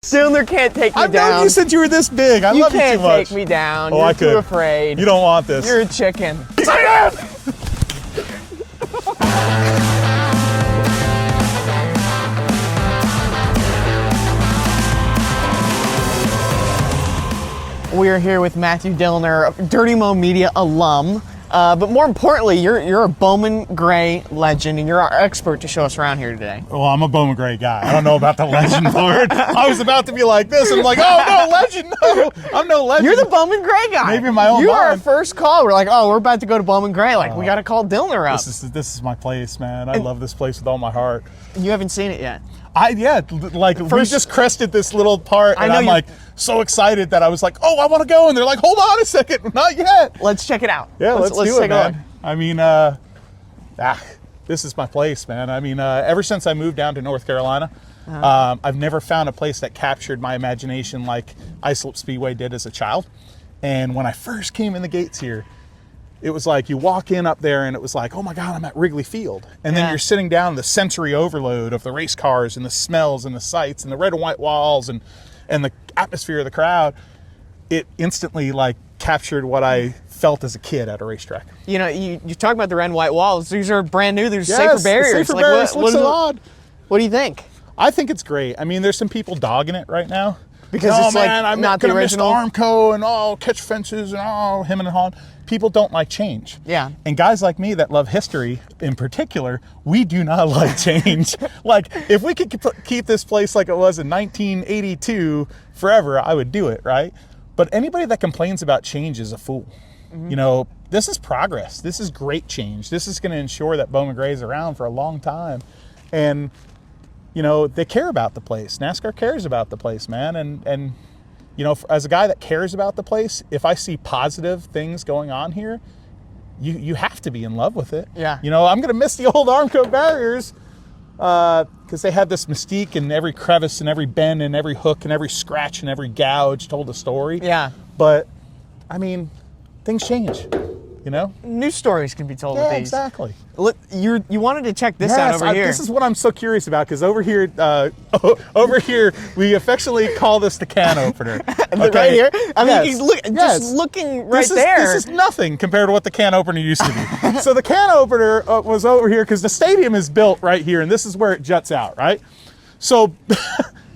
Dillner can't take me I've down. known you since you were this big. I love you too much. You can't take me down. Oh, You're I too could. afraid. You don't want this. You're a chicken. We are here with Matthew Dillner, Dirty Mo Media alum. But more importantly, you're a Bowman Gray legend, and you're our expert to show us around here today. Well, I'm a Bowman Gray guy. I don't know about the legend part. I was about to be like this, and I'm like, oh, no, legend, no. I'm no legend. You're the Bowman Gray guy. Maybe in my own You are our mind. first call. We're like, oh, we're about to go to Bowman Gray. Like, we got to call Dillner up. This is my place, man. I love this place with all my heart. You haven't seen it yet. We just crested this little part, and I'm like so excited that I was like, oh, I want to go, and they're like, hold on a second, not yet. Let's check it out. Yeah, let's do take it, a man. look. I mean, this is my place, man. I mean, ever since I moved down to North Carolina, I've never found a place that captured my imagination like Islip Speedway did as a child. And when I first came in the gates here, it was like you walk in up there and it was like, oh my God, I'm at Wrigley Field. And then you're sitting down, the sensory overload of the race cars and the smells and the sights and the red and white walls and the atmosphere of the crowd. It instantly like captured what I felt as a kid at a racetrack. You know, you talk about the red and white walls. These are brand new. There's Yes, safer barriers. Safer barriers. What's so odd? What do you think? I think it's great. I mean, there's some people dogging it right now. Because it's like I'm not the gonna miss original. Armco and catch fences and him and Han. People don't like change. Yeah. And guys like me that love history in particular, we do not like change. Like, if we could keep this place like it was in 1982 forever, I would do it, right? But anybody that complains about change is a fool. You know, this is progress. This is great change. This is going to ensure that Bowman Gray is around for a long time. And you know, they care about the place. NASCAR cares about the place, man. And you know, as a guy that cares about the place, if I see positive things going on here, you have to be in love with it. Yeah. You know, I'm going to miss the old Armco barriers because they had this mystique, and every crevice and every bend and every hook and every scratch and every gouge told a story. Yeah. But, I mean, things change, you know? New stories can be told with Yeah, these. exactly. Look, you wanted to check this out over here. This is what I'm so curious about, because over here, we affectionately call this the can opener. Okay? Right here? I mean, Yes. he's just looking right there. This is nothing compared to what the can opener used to be. So the can opener was over here because the stadium is built right here, and this is where it juts out, right? So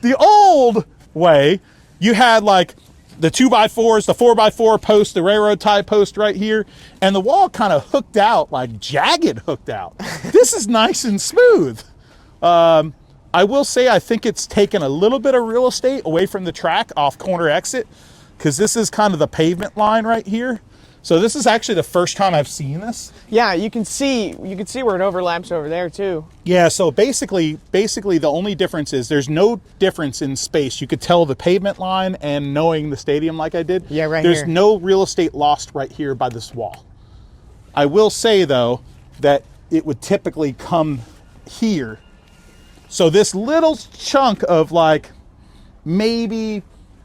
the old way, you had like the 2x4s, the 4x4 post, the railroad tie post right here, and the wall kind of hooked out, like jagged hooked out. This is nice and smooth. I will say I think it's taken a little bit of real estate away from the track off corner exit, because this is kind of the pavement line right here. So this is actually the first time I've seen this. Yeah, you can see where it overlaps over there too. Yeah, so basically the only difference is there's no difference in space. You could tell the pavement line and knowing the stadium like I did. Yeah, right There's here. no real estate lost right here by this wall. I will say though that it would typically come here. So this little chunk of like maybe,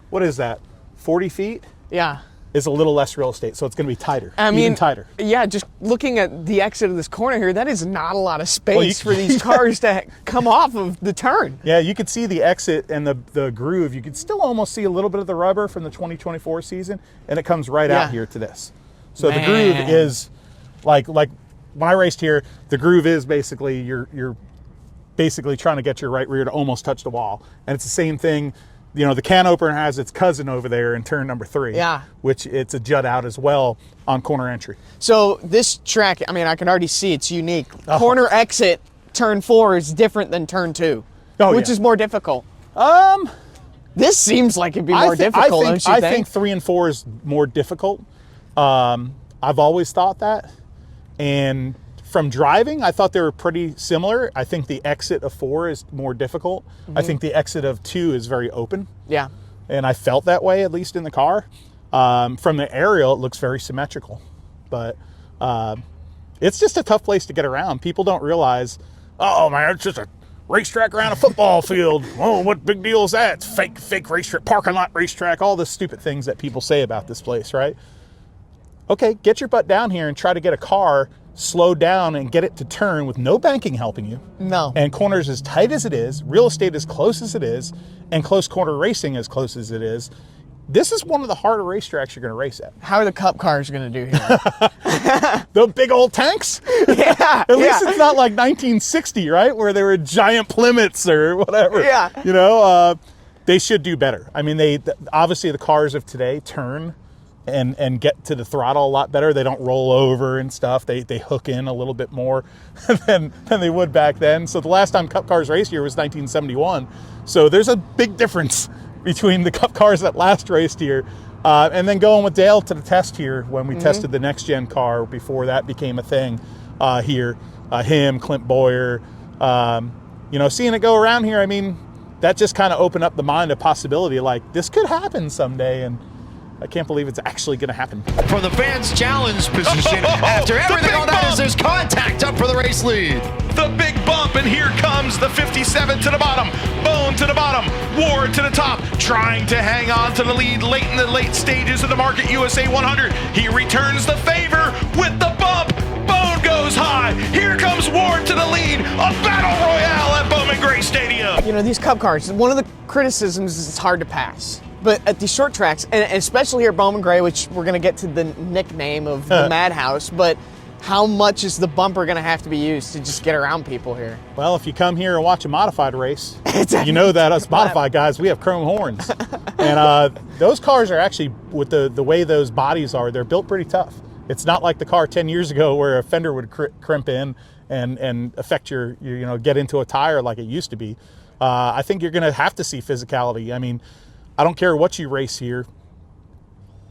what is that, 40 feet? Yeah. Is a little less real estate, so it's going to be tighter. I mean, even tighter. Yeah, just looking at the exit of this corner here, that is not a lot of space Well, for these cars to come off of the turn. Yeah, you could see the exit and the groove. You could still almost see a little bit of the rubber from the 2024 season, and it comes right out here to this. So the groove is like when I raced here, the groove is basically you're basically trying to get your right rear to almost touch the wall, and it's the same thing. You know, the can opener has its cousin over there in turn number 3. Yeah. Which it's a jut out as well on corner entry. So this track, I mean, I can already see it's unique. Oh. Corner exit, turn 4 is different than turn 2, which is more difficult. This seems like it'd be more difficult, don't you think? I think 3 and 4 is more difficult. I've always thought that. And from driving, I thought they were pretty similar. I think the exit of 4 is more difficult. I think the exit of 2 is very open. Yeah. And I felt that way, at least in the car. From the aerial, it looks very symmetrical. But it's just a tough place to get around. People don't realize, oh man, it's just a racetrack around a football field. Oh, what big deal is that? It's fake racetrack, parking lot racetrack, all the stupid things that people say about this place, right? Okay, get your butt down here and try to get a car slow down and get it to turn with no banking helping you. No. And corners as tight as it is, real estate as close as it is, and close corner racing as close as it is, this is one of the harder racetracks you're going to race at. How are the Cup cars going to do here? The big old tanks? Yeah. At least it's not like 1960, right? Where there were giant Plymouths or whatever. Yeah. You know, they should do better. I mean, obviously the cars of today turn and get to the throttle a lot better. They don't roll over and stuff. They hook in a little bit more than they would back then. So the last time Cup cars raced here was 1971. So there's a big difference between the Cup cars that last raced here and then going with Dale to the test here when we tested the next gen car before that became a thing here. Him, Clint Boyer, you know, seeing it go around here, I mean, that just kind of opened up the mind of possibility, like this could happen someday, and I can't believe it's actually going to happen. From the fans' challenge position, after everything on that is there's contact up for the race lead. The big bump, and here comes the 57 to the bottom, Bone to the bottom, Ward to the top, trying to hang on to the lead late in the late stages of the Market USA 100. He returns the favor with the bump. Bone goes high. Here comes Ward to the lead. A battle royale at Bowman Gray Stadium. You know, these Cup cars, one of the criticisms is it's hard to pass. But at these short tracks, and especially here at Bowman Gray, which we're going to get to the nickname of the Madhouse, but how much is the bumper going to have to be used to just get around people here? Well, if you come here and watch a modified race, you know that us modified guys, we have chrome horns. And those cars are actually, with the way those bodies are, they're built pretty tough. It's not like the car 10 years ago where a fender would crimp in and affect your, you know, get into a tire like it used to be. I think you're going to have to see physicality. I mean, I don't care what you race here.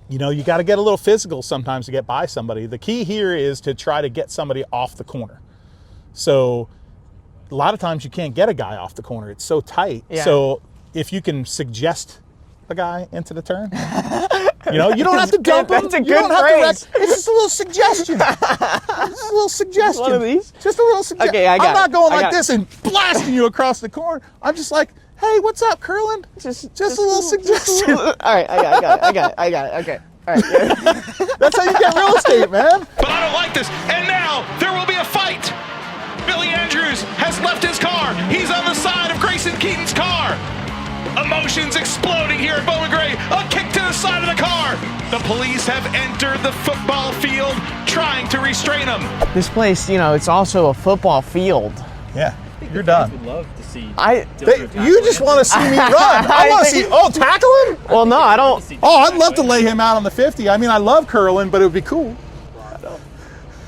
You know, you got to get a little physical sometimes to get by somebody. The key here is to try to get somebody off the corner. So a lot of times you can't get a guy off the corner. It's so tight. Yeah. So if you can suggest a guy into the turn, you know, you don't have to dump him. That's a You good don't have to phrase. It's just a little suggestion. Just a little suggestion. One of these? Just a little suggestion. Okay, I got I'm not it. going I like got it. this and blasting you across the corner. I'm just like, hey, what's up, Kurland? Just a little suggestion. All right, I got it. Okay. All right. Yeah. That's how you get real estate, man. But I don't like this. And now there will be a fight. Billy Andrews has left his car. He's on the side of Grayson Keaton's car. Emotions exploding here at Bowman Gray. A kick to the side of the car. The police have entered the football field trying to restrain him. This place, you know, it's also a football field. Yeah, you're done. would love to see. You just want to see me run. I want to see, tackle him? Well, no, I don't. Oh, I'd love to lay him out on the 50. I mean, I love Kurland, but it would be cool.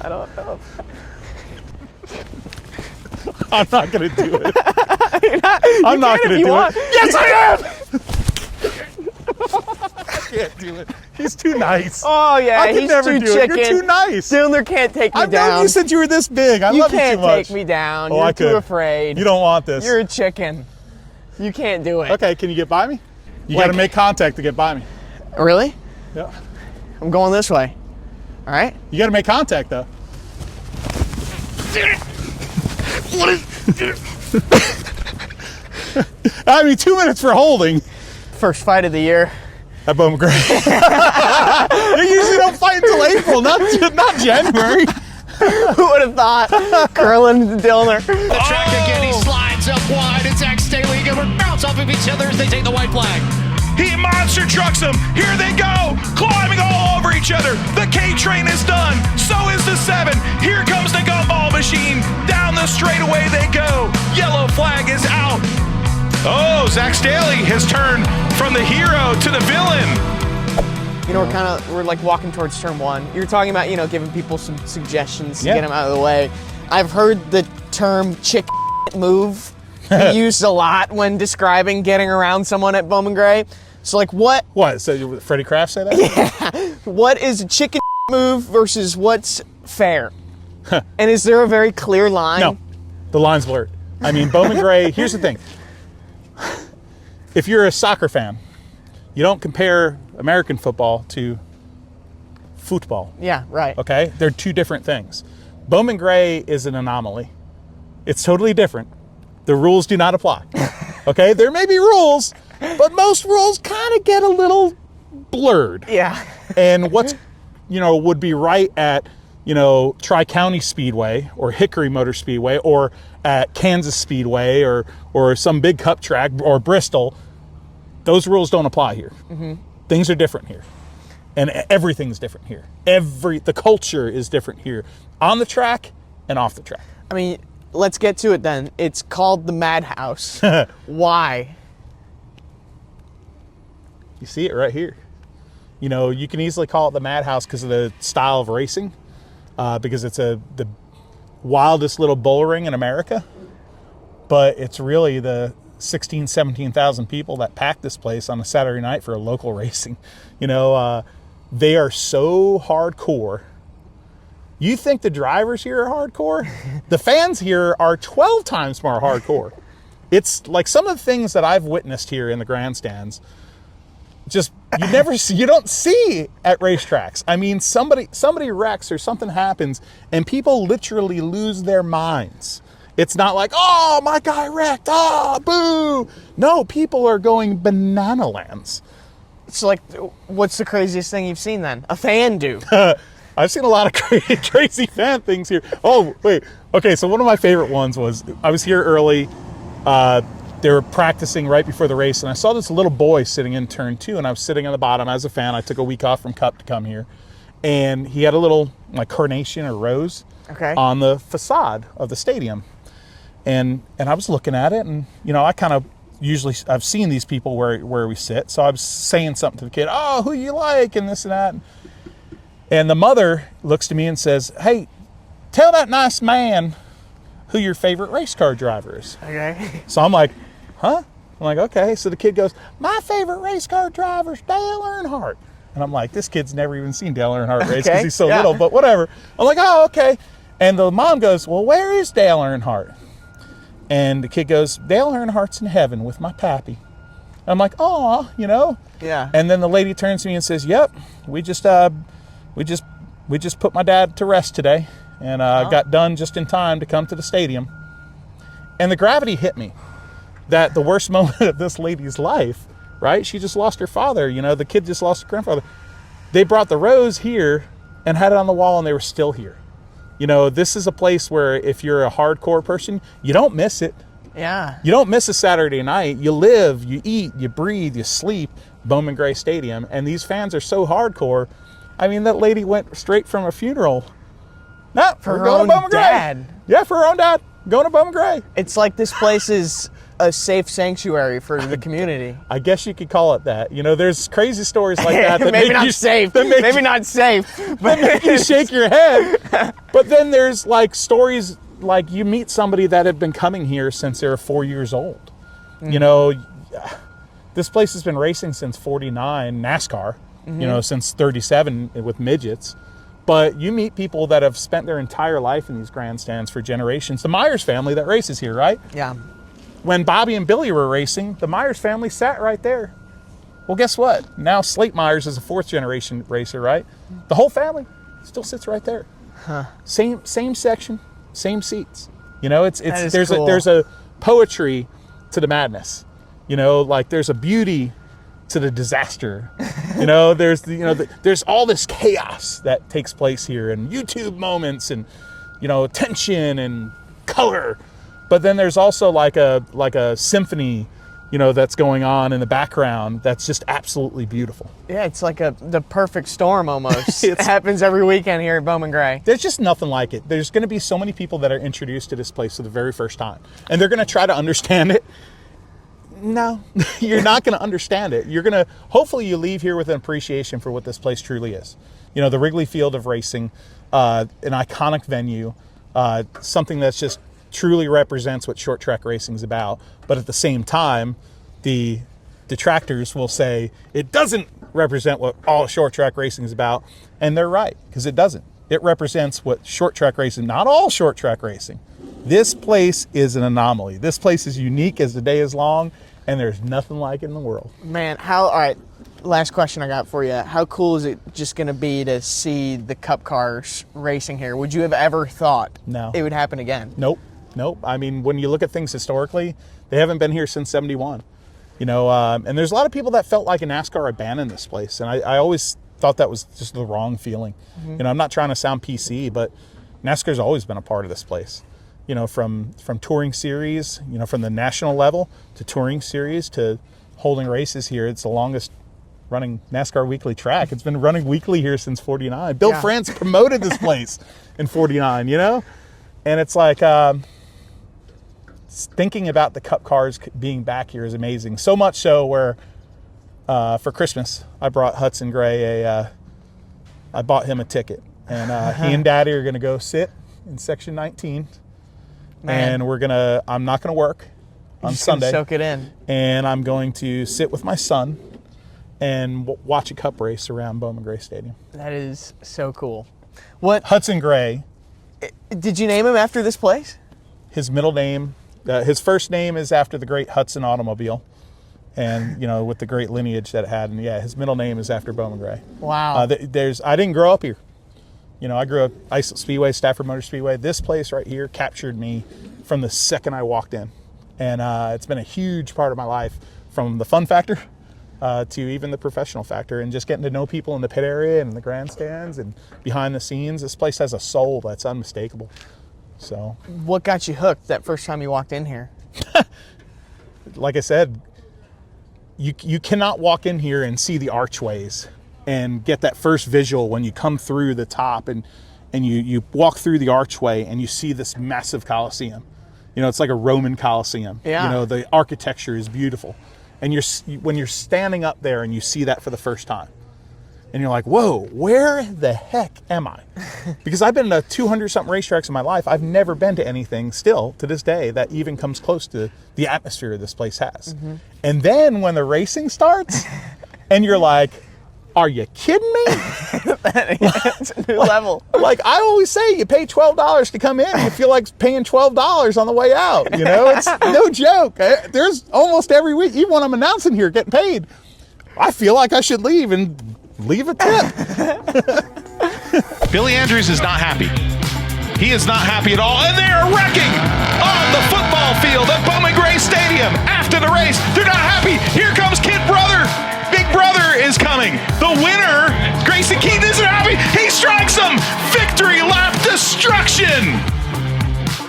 I don't know. I'm not going to do it. I'm not going to do it. Yes, I am. I can't do it. He's too nice. Oh yeah, I could he's never too do chicken. it. You're too nice. Dillner can't take me I've down. known you since you were this big. I You love you can't too much. take me down. Oh, You're I could. too afraid. You don't want this. You're a chicken. You can't do it. Okay, can you get by me? You Like- got to make contact to get by me. Really? Yeah. I'm going this way. All right. You got to make contact though. I mean, 2 minutes for holding First fight of the year. at Bowman Gray. They usually don't fight until April, not January. Who would have thought? Kurland and Dillner. The track again, he slides up wide, and Zach Staley again will bounce off of each other as they take the white flag. He monster trucks them. Here they go, climbing all over each other. The K train is done. So is the 7. Here comes the gumball machine. Down the straightaway they go. Yellow flag is out. Oh, Zach Staley has turned from the hero to the villain. You know, we're like walking towards turn 1. You're talking about, you know, giving people some suggestions to Yeah. get them out of the way. I've heard the term chick move used a lot when describing getting around someone at Bowman Gray. So like what So Freddie Kraft say that? what is a chicken move versus what's fair? And is there a very clear line? No, the line's blurred. I mean, Bowman Gray, here's the thing. If you're a soccer fan, you don't compare American football to football, Yeah, right. okay? They're two different things. Bowman Gray is an anomaly. It's totally different. The rules do not apply, okay? There may be rules, but most rules kind of get a little blurred. Yeah. And what's, would be right at Tri-County Speedway or Hickory Motor Speedway or at Kansas Speedway or some big cup track or Bristol, those rules don't apply here. Things are different here. And everything's different here. The culture is different here, on the track and off the track. I mean, let's get to it then. It's called the Madhouse. Why? You see it right here. You can easily call it the Madhouse because of the style of racing, because it's the wildest little bull ring in America. But it's really the 16,000, 17,000 people that pack this place on a Saturday night for a local racing. They are so hardcore. You think the drivers here are hardcore? The fans here are 12 times more hardcore. It's like some of the things that I've witnessed here in the grandstands, just you don't see at racetracks. I mean, somebody wrecks or something happens and people literally lose their minds. It's not like, oh, my guy wrecked, oh, boo. No, people are going banana lands. It's like, what's the craziest thing you've seen then? A fan do. I've seen a lot of crazy fan things here. Oh, wait. Okay, so one of my favorite ones was, I was here early. They were practicing right before the race, and I saw this little boy sitting in turn 2, and I was sitting on the bottom as a fan. I took a week off from Cup to come here. And he had a little carnation or rose on the facade of the stadium. And I was looking at it, and, I kind of I've seen these people where we sit. So I was saying something to the kid, oh, who you like, and this and that. And the mother looks to me and says, hey, tell that nice man who your favorite race car driver is. Okay. So I'm like, huh? I'm like, okay. So the kid goes, my favorite race car driver's Dale Earnhardt. And I'm like, this kid's never even seen Dale Earnhardt race because he's so little, but whatever. I'm like, oh, okay. And the mom goes, well, where is Dale Earnhardt? And the kid goes, Dale Earnhardt's in heaven with my pappy. I'm like, oh, Yeah. And then the lady turns to me and says, yep, we just put my dad to rest today, and got done just in time to come to the stadium. And the gravity hit me that the worst moment of this lady's life, right? She just lost her father. The kid just lost her grandfather. They brought the rose here and had it on the wall, and they were still here. This is a place where if you're a hardcore person, you don't miss it. Yeah. You don't miss a Saturday night. You live, you eat, you breathe, you sleep, Bowman Gray Stadium. And these fans are so hardcore. I mean, that lady went straight from a funeral. No, For we're her going own to Bowman Gray. dad. Yeah, for her own dad. Going to Bowman Gray. It's like this place is a safe sanctuary for the community. I guess you could call it that. There's crazy stories like that. That maybe make not you, safe. That make Maybe you, not safe. That make you shake your head. But then there's stories like you meet somebody that had been coming here since they were 4 years old. This place has been racing since 49, NASCAR, since 37 with midgets. But you meet people that have spent their entire life in these grandstands for generations. The Myers family that races here, right? Yeah. When Bobby and Billy were racing, the Myers family sat right there. Well, guess what? Now Slate Myers is a 4th generation racer, right? The whole family still sits right there. Huh. Same section, same seats. There's cool. there's a poetry to the madness. There's a beauty to the disaster. There's all this chaos that takes place here, and YouTube moments, and tension and color. But then there's also like a symphony, that's going on in the background that's just absolutely beautiful. Yeah, it's like the perfect storm almost. It happens every weekend here at Bowman Gray. There's just nothing like it. There's going to be so many people that are introduced to this place for the very first time, and they're going to try to understand it. No, you're not going to understand it. Hopefully you leave here with an appreciation for what this place truly is. The Wrigley Field of Racing, an iconic venue, something that's just truly represents what short track racing is about. But at the same time, the detractors will say it doesn't represent what all short track racing is about. And they're right, because it doesn't. It represents what short track racing, not all short track racing. This place is an anomaly. This place is unique as the day is long, and there's nothing like it in the world. Man, all right, last question I got for you. How cool is it just going to be to see the Cup cars racing here? Would you have ever thought it would happen again? Nope. I mean, when you look at things historically, they haven't been here since '71. And there's a lot of people that felt like a NASCAR abandoned this place. And I always thought that was just the wrong feeling. You know, I'm not trying to sound PC, but NASCAR's always been a part of this place. You know, from touring series, you know, from the national level to touring series to holding races here. It's the longest running NASCAR weekly track. It's been running weekly here since 49. Bill France promoted this place in 49, you know? And it's like, thinking about the Cup cars being back here is amazing. So much so where for Christmas, I brought Hudson Gray I bought him a ticket. And he and Daddy are going to go sit in section 19. Man. And I'm not going to work on Sunday. Soak it in. And I'm going to sit with my son and watch a Cup race around Bowman Gray Stadium. That is so cool. What? Hudson Gray. Did you name him after this place? His middle name, his first name is after the great Hudson automobile. And, you know, with the great lineage that it had. And yeah, his middle name is after Bowman Gray. Wow. I didn't grow up here. You know, I grew up Islip Speedway, Stafford Motor Speedway. This place right here captured me from the second I walked in. And it's been a huge part of my life, from the fun factor to even the professional factor, and just getting to know people in the pit area and in the grandstands and behind the scenes. This place has a soul that's unmistakable. So, what got you hooked that first time you walked in here? Like I said, you cannot walk in here and see the archways and get that first visual when you come through the top and you walk through the archway and you see this massive Coliseum. You know, it's like a Roman Coliseum. Yeah. You know, the architecture is beautiful. And when you're standing up there and you see that for the first time, and you're like, whoa, where the heck am I? Because I've been to 200-something racetracks in my life. I've never been to anything still to this day that even comes close to the atmosphere this place has. And then when the racing starts, and you're like, are you kidding me? It's a new level. Like I always say, you pay $12 to come in. You feel like paying $12 on the way out. You know, it's no joke. There's almost every week, even when I'm announcing here, getting paid, I feel like I should leave and leave a tip. Billy Andrews is not happy. He is not happy at all, and they are wrecking on the football field at Bowman Gray Stadium after the race. They're not happy. Here comes Kid Brother. Big Brother is coming. The winner, Grayson Keaton, isn't happy. He strikes him. Victory lap destruction.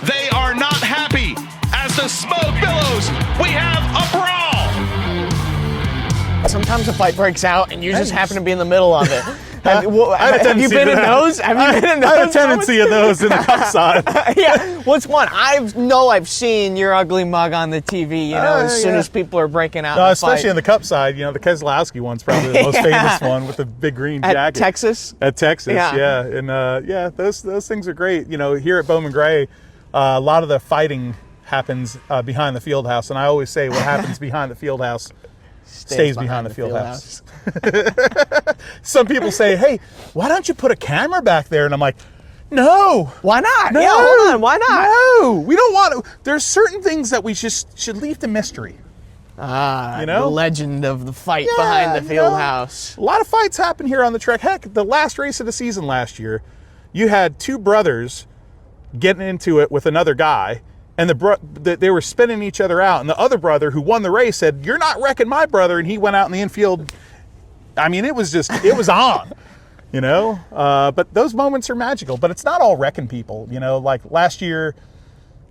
They are not happy. As the smoke billows, we have a brawl. Sometimes a fight breaks out and you just happen to be in the middle of it. Have you been in those? I had a tendency of those in the Cup side. Yeah, what's one? I've seen your ugly mug on the TV, you know, as soon as people are breaking out. No, especially in the Cup side, you know, the Keselowski one's probably the most famous one with the big green jacket. At Texas? At Texas, yeah. And those things are great. You know, here at Bowman Gray, a lot of the fighting happens behind the fieldhouse, and I always say what happens behind the fieldhouse stays behind the fieldhouse. Some people say, hey, why don't you put a camera back there? And I'm like, no. Why not? No, yeah, hold on. Why not? No, we don't want to. There's certain things that we just should leave to mystery. Ah, you know? The legend of the fight behind the fieldhouse. A lot of fights happen here on the track. Heck, the last race of the season last year, you had two brothers getting into it with another guy, and they were spinning each other out, and the other brother who won the race said, "You're not wrecking my brother," and he went out in the infield. I mean, it was on, you know? But those moments are magical, but it's not all wrecking people, you know? Like last year,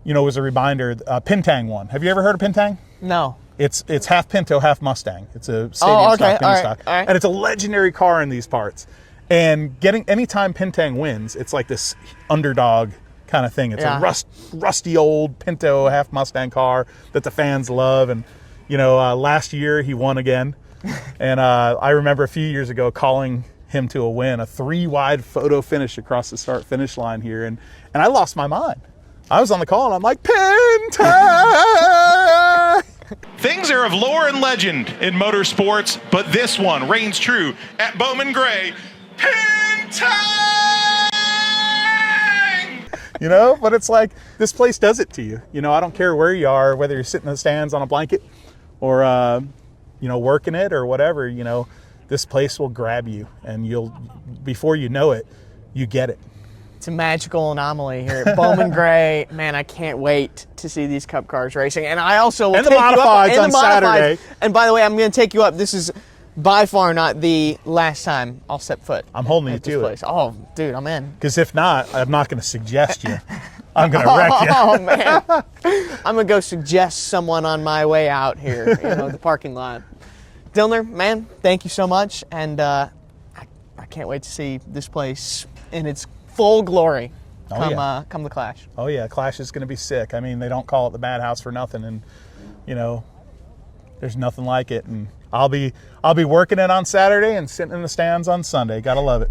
you know, was a reminder, Pinang won. Have you ever heard of Pinang? No. It's half Pinto, half Mustang. It's a stadium stock, penny stock. All right. And it's a legendary car in these parts. And anytime Pinang wins, it's like this underdog kind of thing. It's a rusty old Pinto, half Mustang car that the fans love. And, you know, last year he won again. And I remember a few years ago calling him to a win, a 3-wide photo finish across the start-finish line here. And I lost my mind. I was on the call and I'm like, Pinto! Things are of lore and legend in motorsports, but this one reigns true at Bowman Gray. Pinang! You know, but it's like, this place does it to you. You know, I don't care where you are, whether you're sitting in the stands on a blanket or, you know, working it or whatever, you know, this place will grab you and before you know it, you get it. It's a magical anomaly here at Bowman Gray. Man, I can't wait to see these Cup cars racing. And I also will take you up on Saturday. And by the way, I'm going to take you up. This is by far not the last time I'll set foot. I'm holding you at this to it. place. Oh, dude, I'm in. Because if not, I'm not going to suggest you. I'm going to wreck you. Oh man, I'm gonna go suggest someone on my way out here, the parking lot. Dillner, man, thank you so much, and I can't wait to see this place in its full glory come the Clash. Oh yeah, Clash is going to be sick. I mean, they don't call it the Madhouse for nothing, and there's nothing like it. And I'll be working it on Saturday and sitting in the stands on Sunday. Gotta love it.